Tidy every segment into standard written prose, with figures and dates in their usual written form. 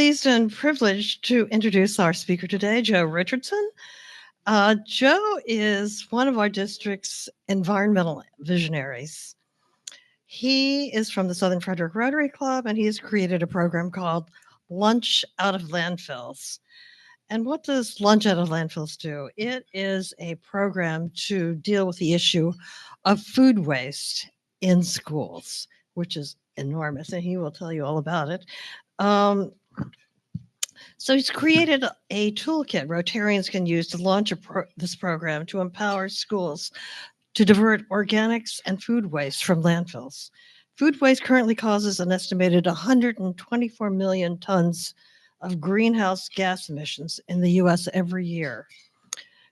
pleased and privileged to introduce our speaker today, Joe Richardson. Joe is one of our district's environmental visionaries. He is from the Southern Frederick Rotary Club, and he has created a program called Lunch Out of Landfills. And what does Lunch Out of Landfills do? It is a program to deal with the issue of food waste in schools, which is enormous, and he will tell you all about it. So he's created a toolkit Rotarians can use to launch this program to empower schools to divert organics and food waste from landfills. Food waste currently causes an estimated 124 million tons of greenhouse gas emissions in the U.S. every year.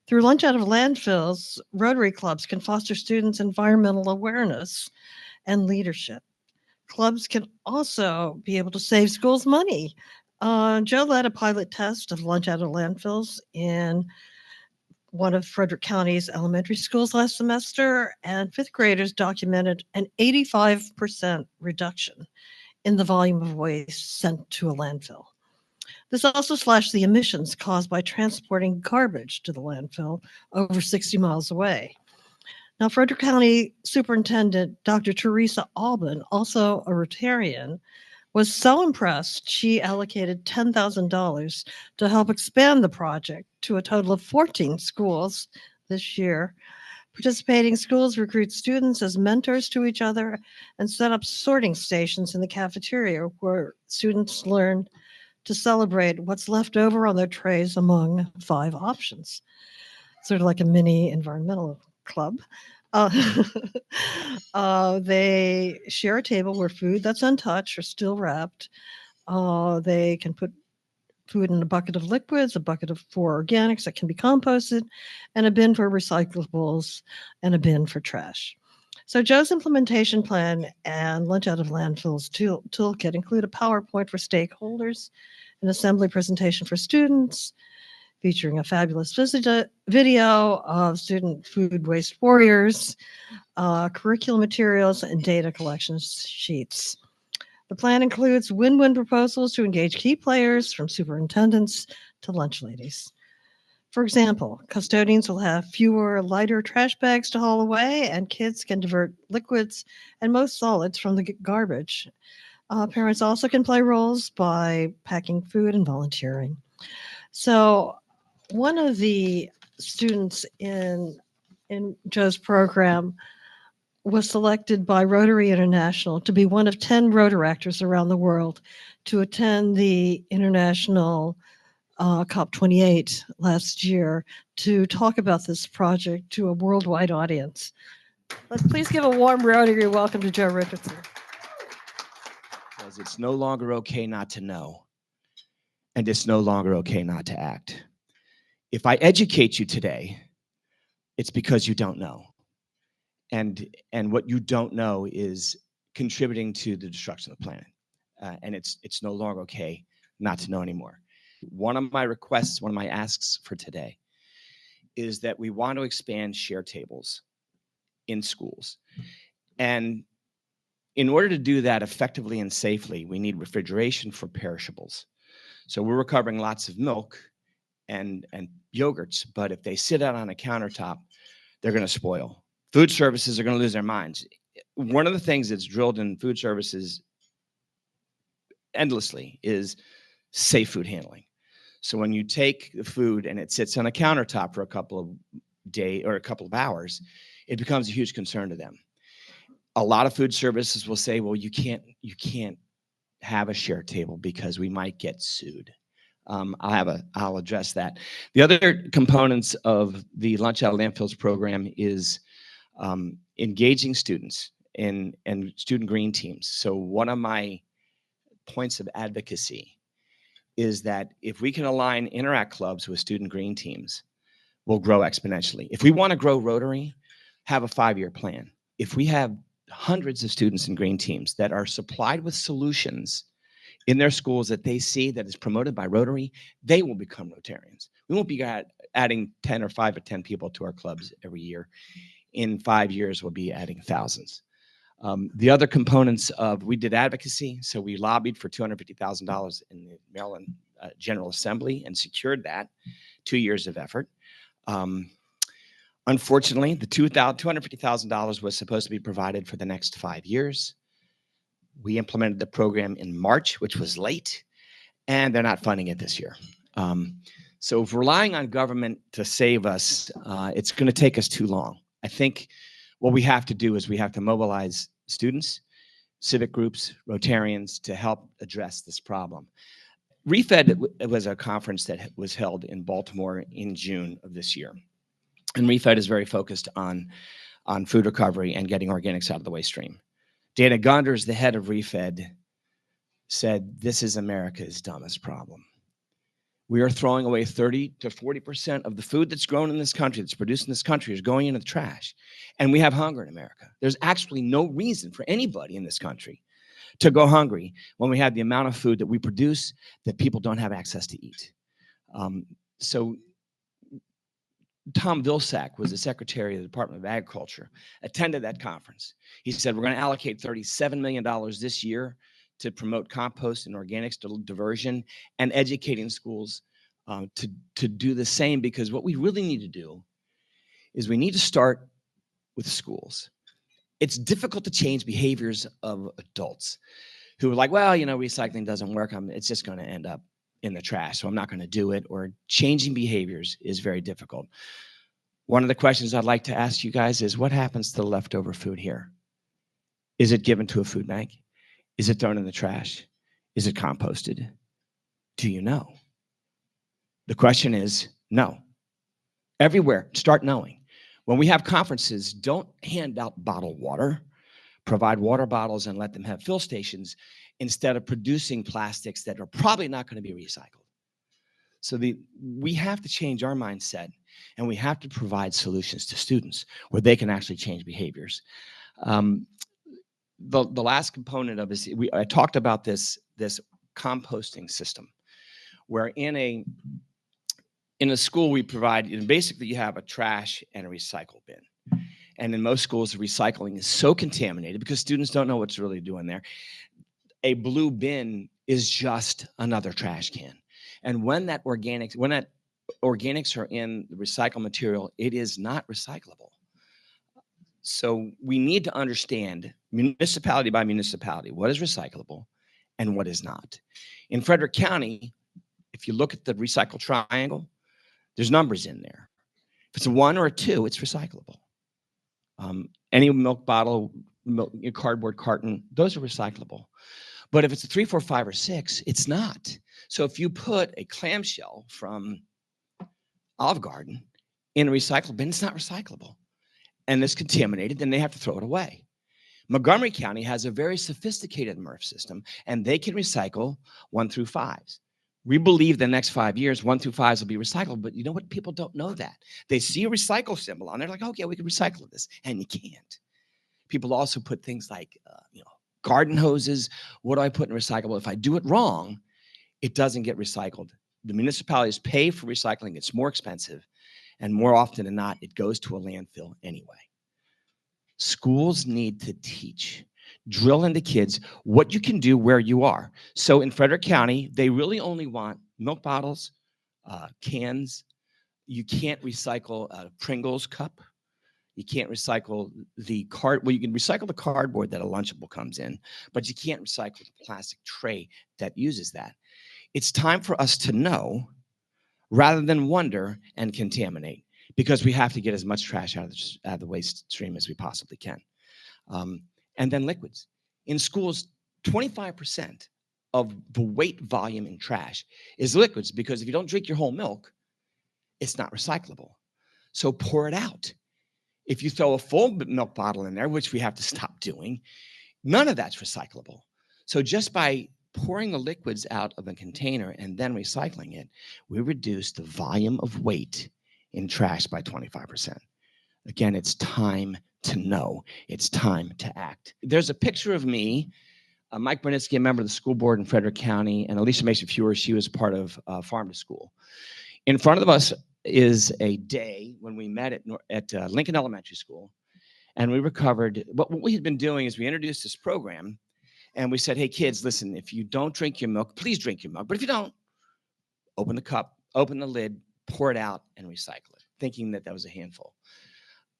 Through Lunch Out of Landfills, Rotary clubs can foster students' environmental awareness and leadership. Clubs can also be able to save schools money. Joe led a pilot test of Lunch Out of Landfills in one of Frederick County's elementary schools last semester, and fifth graders documented an 85% reduction in the volume of waste sent to a landfill. This also slashed the emissions caused by transporting garbage to the landfill over 60 miles away. Now, Frederick County Superintendent Dr. Theresa Alban, also a Rotarian, was so impressed she allocated $10,000 to help expand the project to a total of 14 schools this year. Participating schools recruit students as mentors to each other and set up sorting stations in the cafeteria where students learn to celebrate what's left over on their trays among 5 options. Sort of like a mini environmental club. They share a table where food that's untouched or still wrapped. They can put food in a bucket of liquids, a bucket for organics that can be composted, and a bin for recyclables, and a bin for trash. So Joe's implementation plan and Lunch Out of Landfills toolkit include a PowerPoint for stakeholders, an assembly presentation for students, featuring a fabulous video of student food waste warriors, curriculum materials, and data collection sheets. The plan includes win-win proposals to engage key players from superintendents to lunch ladies. For example, custodians will have fewer lighter trash bags to haul away, and kids can divert liquids and most solids from the garbage. Parents also can play roles by packing food and volunteering. So one of the students in Joe's program was selected by Rotary International to be one of 10 Rotaractors around the world to attend the International COP28 last year to talk about this project to a worldwide audience. Let's please give a warm Rotary welcome to Joe Richardson. Because it's no longer okay not to know, and it's no longer okay not to act. If I educate you today, it's because you don't know. And what you don't know is contributing to the destruction of the planet. And it's no longer okay not to know anymore. One of my requests, one of my asks for today is that we want to expand share tables in schools. And in order to do that effectively and safely, we need refrigeration for perishables. So we're recovering lots of milk and yogurts, but if they sit out on a countertop, they're going to spoil. Food services are going to lose their minds. One of the things that's drilled in food services endlessly is safe food handling. So when you take the food and it sits on a countertop for a couple of days or a couple of hours, it becomes a huge concern to them. A lot of food services will say, well, you can't have a share table because we might get sued. I'll address that. The other components of the Lunch Out of Landfills program is engaging students and student green teams. So one of my points of advocacy is that if we can align Interact clubs with student green teams, we'll grow exponentially. If we want to grow Rotary, have a 5-year plan. If we have hundreds of students in green teams that are supplied with solutions in their schools that they see that is promoted by Rotary, they will become Rotarians. We won't be adding 10 or 5 or 10 people to our clubs every year. In 5 years, we'll be adding thousands. The other components of, we did advocacy. So we lobbied for $250,000 in the Maryland General Assembly and secured that, 2 years of effort. Unfortunately, the $250,000 was supposed to be provided for the next 5 years. We implemented the program in March, which was late, and they're not funding it this year. So if relying on government to save us, it's going to take us too long. I think what we have to do is we have to mobilize students, civic groups, Rotarians to help address this problem. ReFed was a conference that was held in Baltimore in June of this year. And ReFed is very focused on food recovery and getting organics out of the waste stream. Dana Gunders, the head of ReFed, said, this is America's dumbest problem. We are throwing away 30 to 40% of the food that's grown in this country, that's produced in this country, is going into the trash. And we have hunger in America. There's actually no reason for anybody in this country to go hungry when we have the amount of food that we produce that people don't have access to eat. So Tom Vilsack was the Secretary of the Department of Agriculture, attended that conference. He said, we're going to allocate $37 million this year to promote compost and organics diversion and educating schools to do the same, because what we really need to do is we need to start with schools. It's difficult to change behaviors of adults who are like, well, you know, recycling doesn't work. It's just going to end up in the trash, so I'm not going to do it. Or changing behaviors is very difficult. One of the questions I'd like to ask you guys is, what happens to the leftover food here? Is it given to a food bank? Is it thrown in the trash? Is it composted? Do you know? The question is no. Everywhere, start knowing. When we have conferences, don't hand out bottled water. Provide water bottles and let them have fill stations instead of producing plastics that are probably not going to be recycled. So we have to change our mindset, and we have to provide solutions to students where they can actually change behaviors. The last component of this, I talked about this composting system, where in a school we provide, basically you have a trash and a recycle bin. And in most schools, the recycling is so contaminated because students don't know what's really doing there. A blue bin is just another trash can. And when that organics are in the recycled material, it is not recyclable. So we need to understand, municipality by municipality, what is recyclable and what is not. In Frederick County, if you look at the recycle triangle, there's numbers in there. If it's a 1 or a 2, it's recyclable. Any milk bottle, cardboard carton, those are recyclable. But if it's a 3, 4, 5, or 6, it's not. So if you put a clamshell from Olive Garden in a recycle bin, it's not recyclable. And it's contaminated, then they have to throw it away. Montgomery County has a very sophisticated MRF system, and they can recycle 1 through 5s. We believe the next 5 years, 1 through 5s will be recycled, but you know what? People don't know that. They see a recycle symbol on there, like, okay, we can recycle this, and you can't. People also put things like, garden hoses. What do I put in recyclable? If I do it wrong, it doesn't get recycled. The municipalities pay for recycling. It's more expensive, and more often than not, it goes to a landfill anyway. Schools need to teach. Drill into kids what you can do where you are. So in Frederick County, they really only want milk bottles, cans. You can't recycle a Pringles cup. You can't recycle the well, you can recycle the cardboard that a Lunchable comes in, but you can't recycle the plastic tray that uses that. It's time for us to know rather than wonder and contaminate, because we have to get as much trash out of the waste stream as we possibly can. And then liquids. In schools, 25% of the weight volume in trash is liquids, because if you don't drink your whole milk, it's not recyclable. So pour it out. If you throw a full milk bottle in there, which we have to stop doing, none of that's recyclable. So just by pouring the liquids out of a container and then recycling it, we reduce the volume of weight in trash by 25%. Again, it's time to know. It's time to act. There's a picture of me, Mike Brunitsky, a member of the school board in Frederick County, and Alicia Mason-Fewer, she was part of Farm to School. In front of us is a day when we met at Lincoln Elementary School, And we recovered. What we had been doing is we introduced this program, and we said, hey, kids, listen, if you don't drink your milk, please drink your milk. But if you don't, open the cup, open the lid, pour it out, and recycle it, thinking that that was a handful.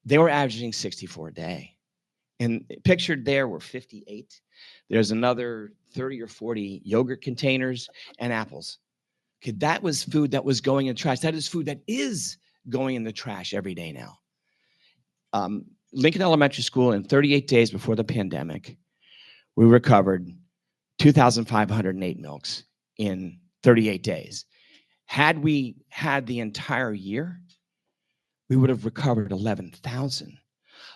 They were averaging 64 a day. And pictured there were 58. There's another 30 or 40 yogurt containers and apples. Okay, that was food that was going in the trash. That is food that is going in the trash every day now. Lincoln Elementary School, in 38 days before the pandemic, we recovered 2,508 milks in 38 days. Had we had the entire year, we would have recovered 11,000.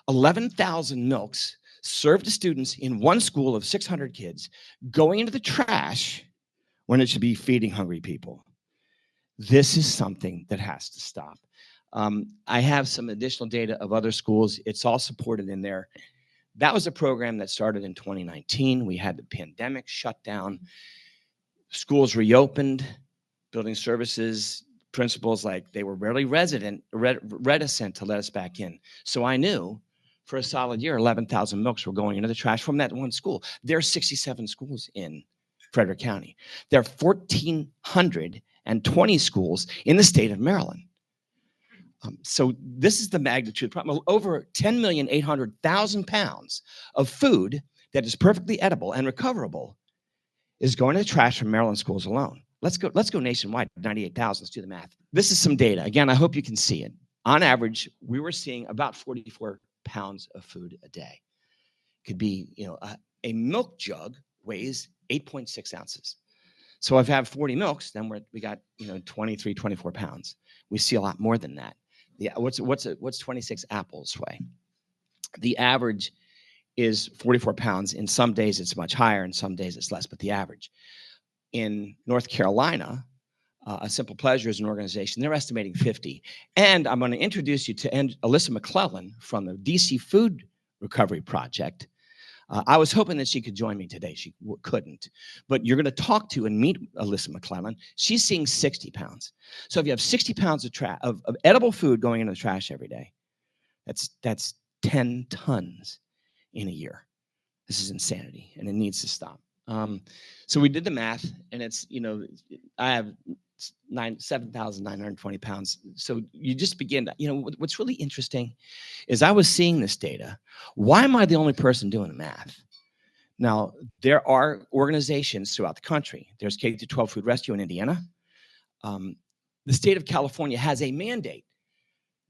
11,000 milks served to students in one school of 600 kids going into the trash when it should be feeding hungry people. This is something that has to stop. I have some additional data of other schools. It's all supported in there. That was a program that started in 2019. We had the pandemic shut down. Schools reopened, building services, principals, like, they were really reticent to let us back in. So I knew for a solid year, 11,000 milks were going into the trash from that one school. There are 67 schools in Frederick County. There are 1,420 schools in the state of Maryland. So this is the magnitude problem. Over 10,800,000 pounds of food that is perfectly edible and recoverable is going to the trash from Maryland schools alone. Let's go nationwide, 98,000. Let's do the math. This is some data. Again, I hope you can see it. On average, we were seeing about 44 pounds of food a day. Could be, a milk jug weighs 8.6 ounces. So if I have 40 milks, then we got 23, 24 pounds. We see a lot more than that. Yeah, what's 26 apples weigh? The average is 44 pounds. In some days it's much higher, in some days it's less, but the average. In North Carolina, A Simple Pleasure is an organization. They're estimating 50. And I'm going to introduce you to Alyssa McClellan from the DC Food Recovery Project. I was hoping that she could join me today. She couldn't. But you're going to talk to and meet Alyssa McClellan. She's seeing 60 pounds. So if you have 60 pounds of edible food going into the trash every day, that's 10 tons in a year. This is insanity, and it needs to stop. So we did the math, and it's, I have 7,920 pounds. So you just begin to, what's really interesting is I was seeing this data. Why am I the only person doing the math? Now, there are organizations throughout the country. There's K-12 Food Rescue in Indiana. The state of California has a mandate,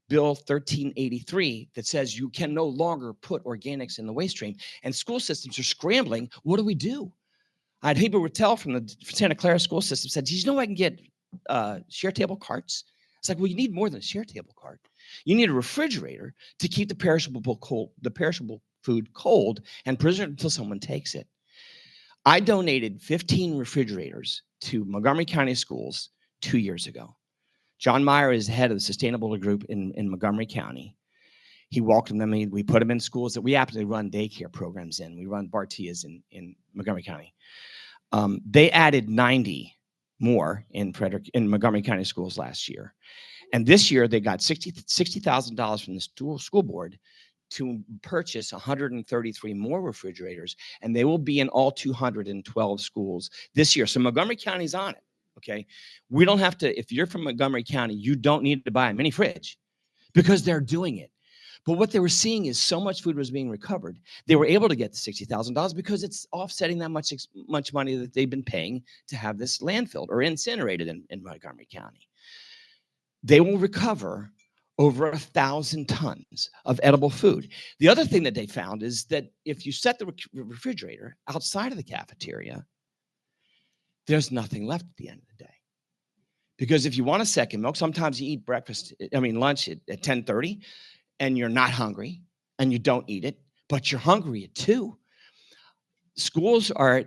Bill 1383, that says you can no longer put organics in the waste stream, and school systems are scrambling. What do we do? I had Heber Rattel from the Santa Clara school system said, did you know I can get share table carts? It's like, well, you need more than a share table cart. You need a refrigerator to keep the perishable food cold and preserve it until someone takes it. I donated 15 refrigerators to Montgomery County schools 2 years ago. John Meyer is head of the Sustainability Group in Montgomery County. He welcomed them. We put them in schools that we actually run daycare programs in. We run Bartias in Montgomery County. They added 90 more in Montgomery County schools last year. And this year they got $60,000 from the school board to purchase 133 more refrigerators, and they will be in all 212 schools this year. So Montgomery County's on it, okay? We don't have to, if you're from Montgomery County, you don't need to buy a mini fridge because they're doing it. But what they were seeing is so much food was being recovered. They were able to get the $60,000 because it's offsetting that much money that they've been paying to have this landfilled or incinerated in Montgomery County. They will recover over 1,000 tons of edible food. The other thing that they found is that if you set the refrigerator outside of the cafeteria, there's nothing left at the end of the day. Because if you want a second milk, sometimes you eat lunch at 10:30. And you're not hungry, and you don't eat it, but you're hungry at 2. Schools are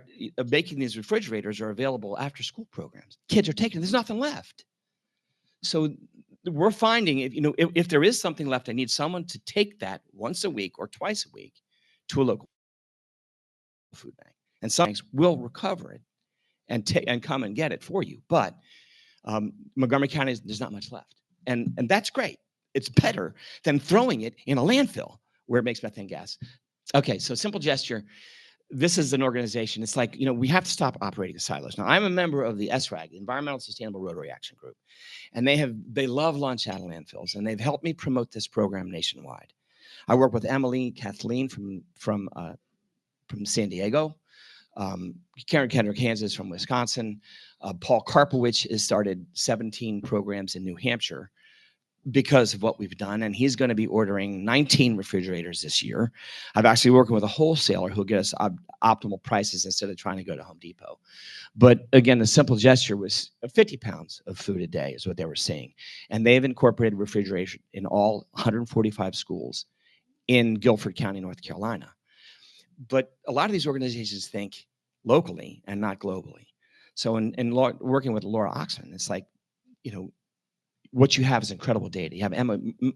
making these refrigerators are available after school programs. Kids are taking it. There's nothing left. So we're finding, if there is something left, I need someone to take that once a week or twice a week to a local food bank. And some banks will recover it and come and get it for you. But Montgomery County, there's not much left. And that's great. It's better than throwing it in a landfill where it makes methane gas. Okay, so Simple Gesture, this is an organization. It's like, we have to stop operating in silos. Now, I'm a member of the SRAG, the Environmental Sustainable Rotary Action Group, and they love lunch out of landfills, and they've helped me promote this program nationwide. I work with Emily, Kathleen from San Diego, Karen Kendrick Kansas from Wisconsin. Paul Karpowicz has started 17 programs in New Hampshire because of what we've done, and he's going to be ordering 19 refrigerators this year. I'm actually working with a wholesaler who'll get us optimal prices instead of trying to go to Home Depot. But again, the Simple Gesture was 50 pounds of food a day is what they were saying. And they've incorporated refrigeration in all 145 schools in Guilford County, North Carolina. But a lot of these organizations think locally and not globally. So in working with Laura Oxman, it's like, what you have is incredible data. You have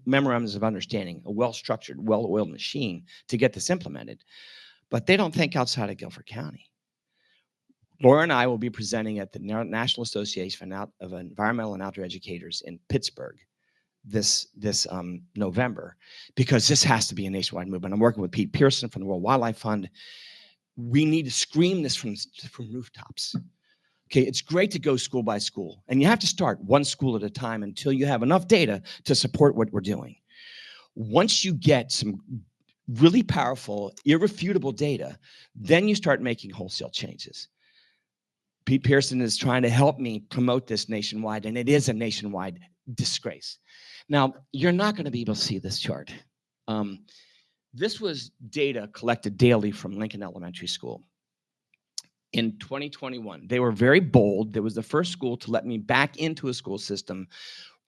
memorandums of understanding, a well-structured, well-oiled machine to get this implemented. But they don't think outside of Guilford County. Laura and I will be presenting at the National Association of Environmental and Outdoor Educators in Pittsburgh this November, because this has to be a nationwide movement. I'm working with Pete Pearson from the World Wildlife Fund. We need to scream this from rooftops. Okay, it's great to go school by school, and you have to start one school at a time until you have enough data to support what we're doing. Once you get some really powerful, irrefutable data, then you start making wholesale changes. Pete Pearson is trying to help me promote this nationwide, and it is a nationwide disgrace. Now, you're not going to be able to see this chart. This was data collected daily from Lincoln Elementary School. In 2021, they were very bold. They was the first school to let me back into a school system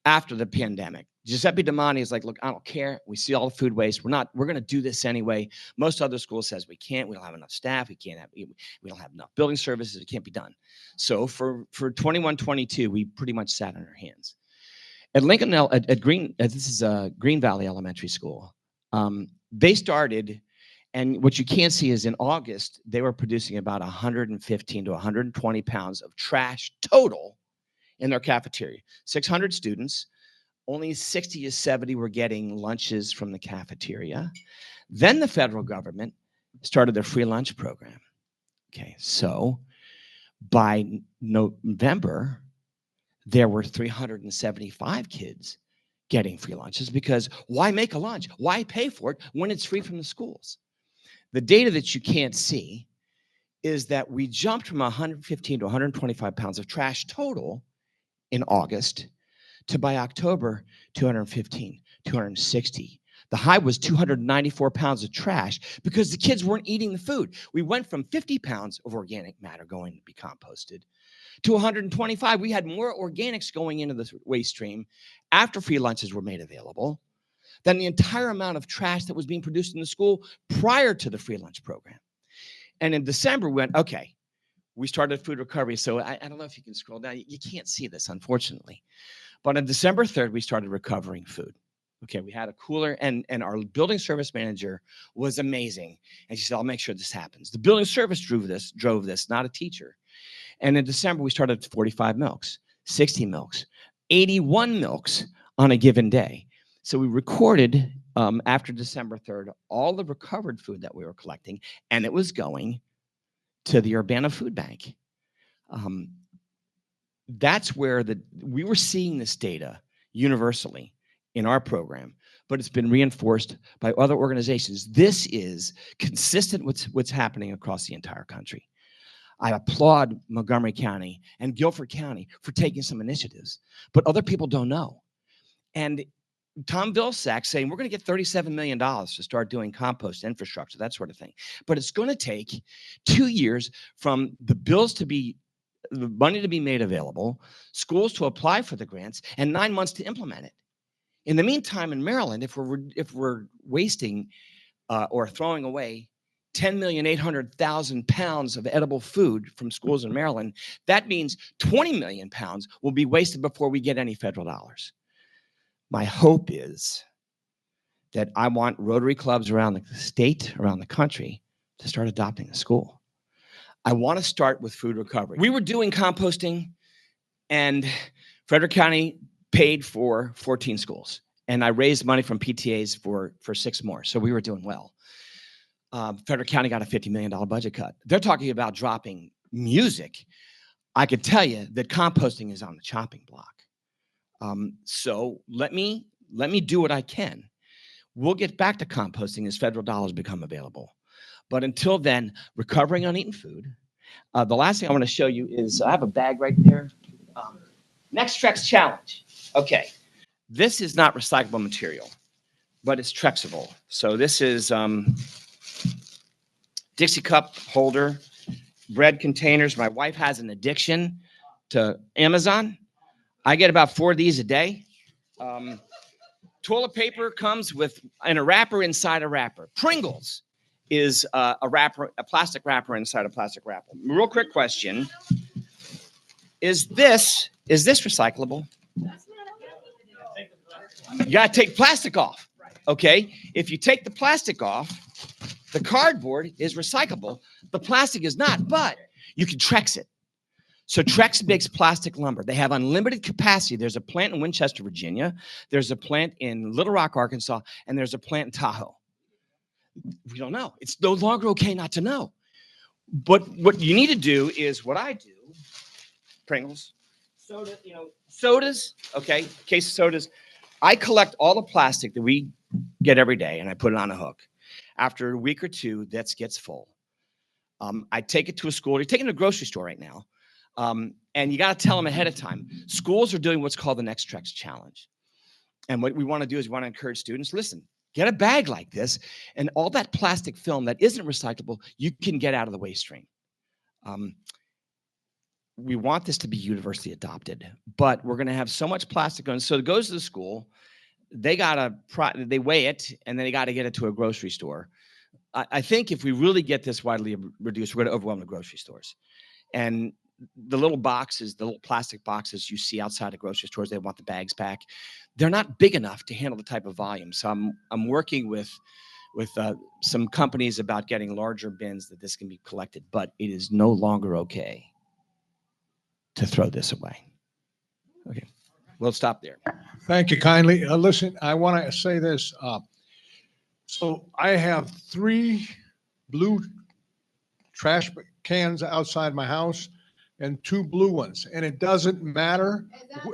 after the pandemic. Giuseppe Domani is like, look, I don't care. We see all the food waste. We're going to do this anyway. Most other schools says we can't. We don't have enough staff. We don't have enough building services. It can't be done. So for 21-22, we pretty much sat on our hands. At Lincoln, this is Green Valley Elementary School. They started. And what you can't see is in August, they were producing about 115 to 120 pounds of trash total in their cafeteria. 600 students, only 60 to 70 were getting lunches from the cafeteria. Then the federal government started their free lunch program. Okay, so by November, there were 375 kids getting free lunches, because why make a lunch? Why pay for it when it's free from the schools? The data that you can't see is that we jumped from 115 to 125 pounds of trash total in August to, by October, 215, 260. The high was 294 pounds of trash because the kids weren't eating the food. We went from 50 pounds of organic matter going to be composted to 125. We had more organics going into the waste stream after free lunches were made available than the entire amount of trash that was being produced in the school prior to the free lunch program. And in December, we went, okay, we started food recovery. So I don't know if you can scroll down. You can't see this, unfortunately. But on December 3rd, we started recovering food. Okay, we had a cooler, and our building service manager was amazing. And she said, I'll make sure this happens. The building service drove this, not a teacher. And in December, we started 45 milks, 60 milks, 81 milks on a given day. So we recorded, after December 3rd, all the recovered food that we were collecting, and it was going to the Urbana Food Bank. That's where we were seeing this data universally in our program, but it's been reinforced by other organizations. This is consistent with what's happening across the entire country. I applaud Montgomery County and Guilford County for taking some initiatives, but other people don't know. And Tom Vilsack saying, we're going to get $37 million to start doing compost infrastructure, that sort of thing. But it's going to take 2 years from the money to be made available, schools to apply for the grants, and 9 months to implement it. In the meantime, in Maryland, if we're wasting or throwing away 10,800,000 pounds of edible food from schools in Maryland, that means 20 million pounds will be wasted before we get any federal dollars. My hope is that I want Rotary clubs around the state, around the country, to start adopting a school. I want to start with food recovery. We were doing composting, and Frederick County paid for 14 schools. And I raised money from PTAs for 6 more. So we were doing well. Frederick County got a $50 million budget cut. They're talking about dropping music. I could tell you that composting is on the chopping block. So let me do what I can. We'll get back to composting as federal dollars become available. But until then, recovering uneaten food. The last thing I want to show you is I have a bag right there. Next Trex Challenge. Okay, this is not recyclable material, but it's Trexable. So this is Dixie cup holder, bread containers. My wife has an addiction to Amazon. I get about 4 of these a day. Toilet paper comes in a wrapper inside a wrapper. Pringles is a plastic wrapper inside a plastic wrapper. Real quick question. Is this recyclable? You got to take plastic off. Okay. If you take the plastic off, the cardboard is recyclable. The plastic is not, but you can Trex it. So Trex makes plastic lumber. They have unlimited capacity. There's a plant in Winchester, Virginia. There's a plant in Little Rock, Arkansas, and there's a plant in Tahoe. We don't know. It's no longer okay not to know. But what you need to do is what I do. Pringles, sodas, okay, case of sodas. I collect all the plastic that we get every day and I put it on a hook. After a week or two, that gets full. I take it to a school. You're taking it to a grocery store right now. And you got to tell them ahead of time. Schools are doing what's called the Next Trex Challenge. And what we want to do is we want to encourage students, listen, get a bag like this, and all that plastic film that isn't recyclable, you can get out of the waste stream. We want this to be universally adopted, but we're going to have so much plastic going. So it goes to the school. They weigh it, and then they got to get it to a grocery store. I think if we really get this widely reduced, we're going to overwhelm the grocery stores. And the little boxes, the little plastic boxes you see outside of grocery stores, they want the bags back. They're not big enough to handle the type of volume. So I'm working with some companies about getting larger bins that this can be collected, but it is no longer okay to throw this away. Okay, we'll stop there. Thank you kindly. Listen, I want to say this. So I have 3 blue trash cans outside my house and 2 blue ones. And it doesn't matter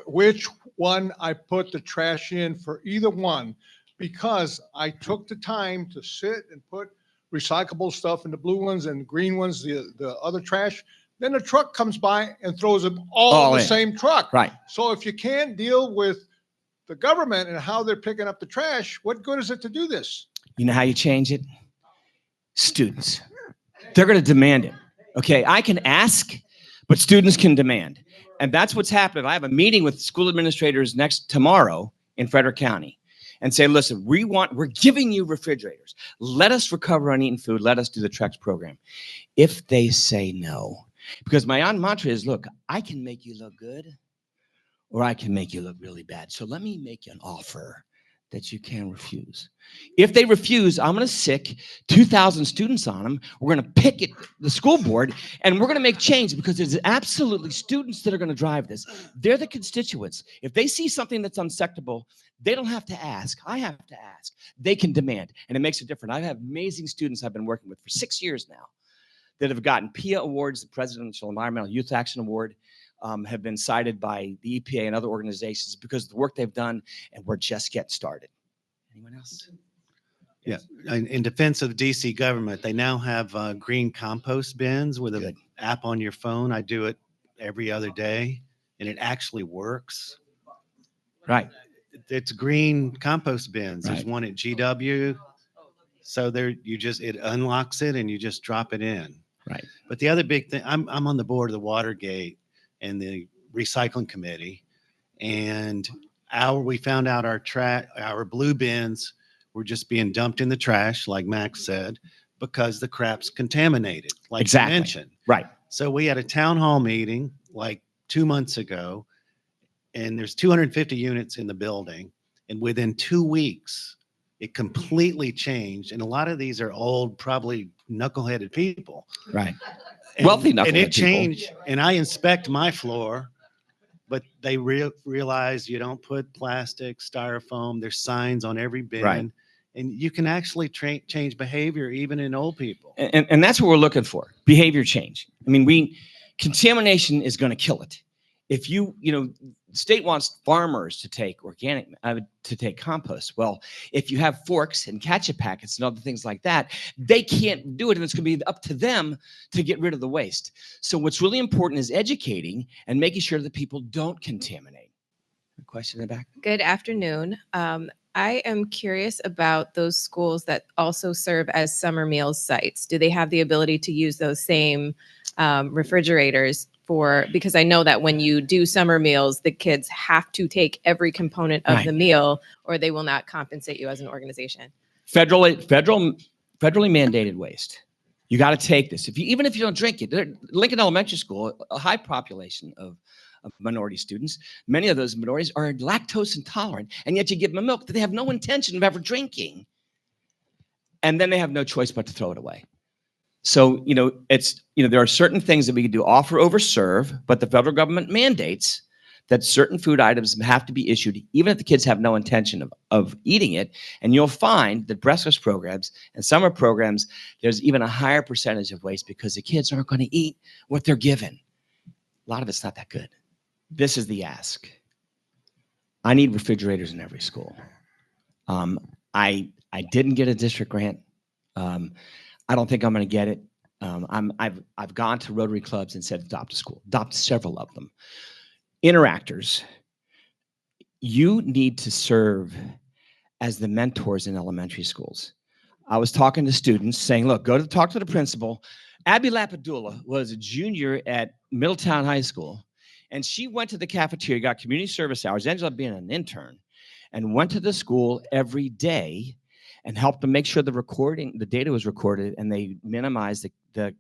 which one I put the trash in for either one, because I took the time to sit and put recyclable stuff in the blue ones and green ones, the other trash. Then the truck comes by and throws them all in the same truck. Right. So if you can't deal with the government and how they're picking up the trash, what good is it to do this? You know how you change it? Students. They're going to demand it. Okay, I can ask, but students can demand. And that's what's happening. I have a meeting with school administrators tomorrow in Frederick County and say, listen, we're giving you refrigerators. Let us recover uneaten food. Let us do the Trex program. If they say no, because my mantra is, look, I can make you look good or I can make you look really bad. So let me make you an offer that you can refuse. If they refuse, I'm going to sick 2,000 students on them. We're going to picket the school board, and we're going to make change, because it's absolutely students that are going to drive this. They're the constituents. If they see something that's unacceptable, they don't have to ask. I have to ask. They can demand, and it makes a difference. I have amazing students I've been working with for 6 years now that have gotten PIA awards, the Presidential Environmental Youth Action Award, have been cited by the EPA and other organizations because of the work they've done, and we're just getting started. Anyone else? Yeah, in defense of DC government, they now have green compost bins with an app on your phone. I do it every other day, and it actually works. Right. It's green compost bins. Right. There's one at GW. So it unlocks it and you just drop it in. Right. But the other big thing, I'm on the board of the Watergate and the recycling committee, and we found out our blue bins were just being dumped in the trash, like Max said, because the crap's contaminated, like Exactly. you mentioned. Right. So we had a town hall meeting like 2 months ago, and there's 250 units in the building, and within 2 weeks, it completely changed. And a lot of these are old, probably knuckleheaded people. Right. And, Wealthy knucklehead and it people. changed. And I inspect my floor, but they realize you don't put plastic, styrofoam. There's signs on every bin. Right. And you can actually change behavior even in old people. And that's what we're looking for, behavior change. I mean, contamination is going to kill it. If the state wants farmers to take organic, to take compost. Well, if you have forks and ketchup packets and other things like that, they can't do it, and it's going to be up to them to get rid of the waste. So what's really important is educating and making sure that people don't contaminate. A question in the back? Good afternoon. I am curious about those schools that also serve as summer meals sites. Do they have the ability to use those same refrigerators because I know that when you do summer meals, the kids have to take every component of Right. the meal or they will not compensate you as an organization. Federally mandated waste. You got to take this. Even if you don't drink it, Lincoln Elementary School, a high population of minority students, many of those minorities are lactose intolerant, and yet you give them milk that they have no intention of ever drinking. And then they have no choice but to throw it away. So, there are certain things that we can do, offer over serve, but the federal government mandates that certain food items have to be issued, even if the kids have no intention of eating it. And you'll find that breakfast programs and summer programs, there's even a higher percentage of waste because the kids aren't going to eat what they're given. A lot of it's not that good. This is the ask. I need refrigerators in every school. I didn't get a district grant. I don't think I'm going to get it. I've gone to Rotary clubs and said adopt a school, adopt several of them. Interactors, you need to serve as the mentors in elementary schools. I was talking to students saying, look, talk to the principal. Abby Lapadula was a junior at Middletown High School, and she went to the cafeteria, got community service hours, ended up being an intern, and went to the school every day and helped them make sure the data was recorded, and they minimized the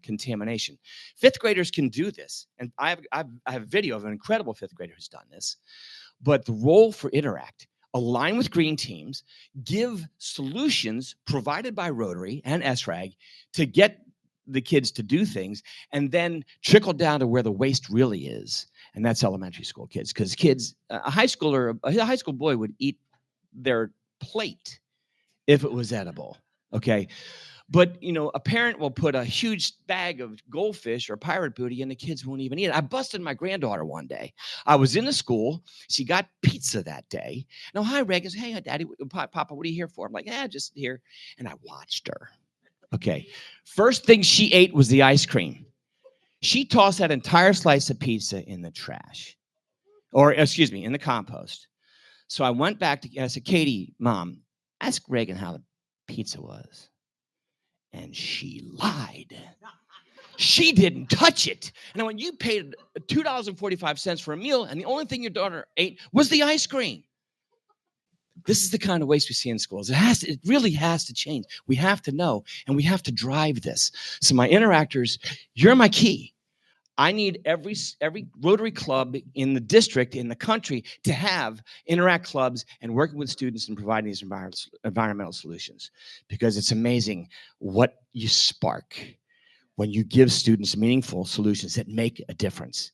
contamination. Fifth graders can do this, and I have a video of an incredible fifth grader who's done this. But the role for Interact: align with green teams, give solutions provided by Rotary and SRAG to get the kids to do things, and then trickle down to where the waste really is, and that's elementary school kids. Because kids, a high school boy would eat their plate if it was edible, okay? But, a parent will put a huge bag of goldfish or pirate booty and the kids won't even eat it. I busted my granddaughter one day. I was in the school. She got pizza that day. No, hi, Reagan. Hey, Daddy, Papa, what are you here for? I'm like, just here. And I watched her. Okay. First thing she ate was the ice cream. She tossed that entire slice of pizza in the trash. In the compost. So I went back and I said, Katie, Mom, ask Reagan how the pizza was. And she lied. She didn't touch it. And I went, you paid $2.45 for a meal, and the only thing your daughter ate was the ice cream. This is the kind of waste we see in schools. It really has to change. We have to know, and we have to drive this. So my interactors, you're my key. I need every Rotary club in the district, in the country, to have Interact clubs and working with students and providing these environmental solutions, because it's amazing what you spark when you give students meaningful solutions that make a difference.